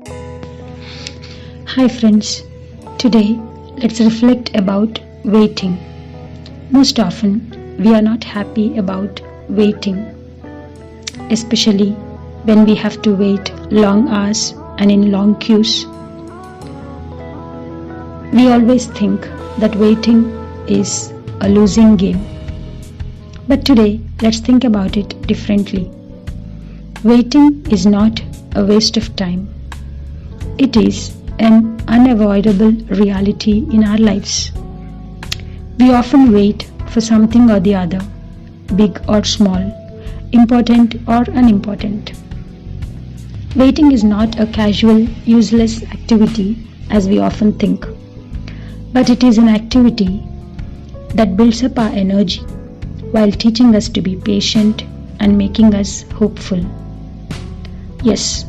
Hi friends, today let's reflect about waiting. Most often we are not happy about waiting, especially when we have to wait long hours and in long queues. We always think that waiting is a losing game. But today let's think about it differently. Waiting is not a waste of time. It is an unavoidable reality in our lives. We often wait for something or the other, big or small, important or unimportant. Waiting is not a casual, useless activity as we often think, but it is an activity that builds up our energy while teaching us to be patient and making us hopeful. Yes,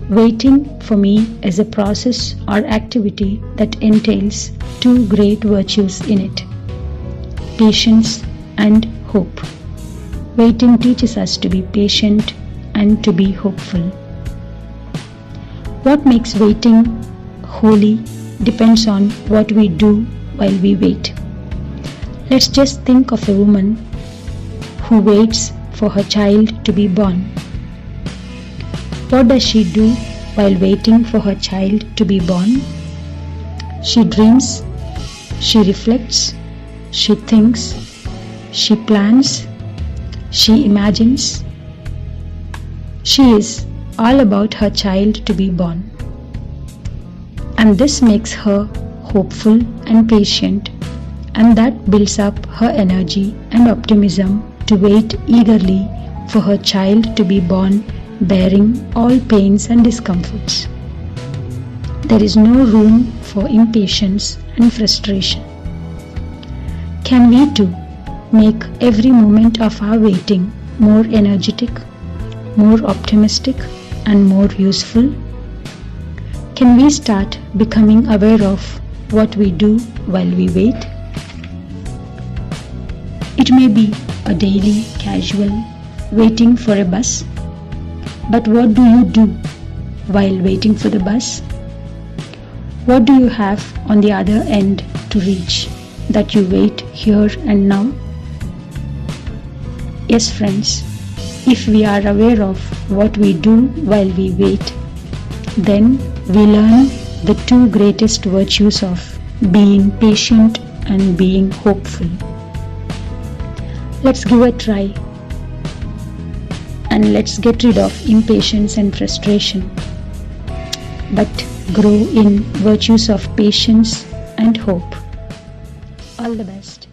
waiting for me is a process or activity that entails two great virtues in it: patience and hope. Waiting teaches us to be patient and to be hopeful. What makes waiting holy depends on what we do while we wait. Let's just think of a woman who waits for her child to be born. What does she do while waiting for her child to be born? She dreams, she reflects, she thinks, she plans, she imagines. She is all about her child to be born. And this makes her hopeful and patient, and that builds up her energy and optimism to wait eagerly for her child to be born, bearing all pains and discomforts. There is no room for impatience and frustration. Can we too make every moment of our waiting more energetic, more optimistic, and more useful? Can we start becoming aware of what we do while we wait? It may be a daily, casual waiting for a bus. But what do you do while waiting for the bus? What do you have on the other end to reach that you wait here and now? Yes, friends, if we are aware of what we do while we wait, then we learn the two greatest virtues of being patient and being hopeful. Let's give a try. And let's get rid of impatience and frustration, but grow in virtues of patience and hope. All the best.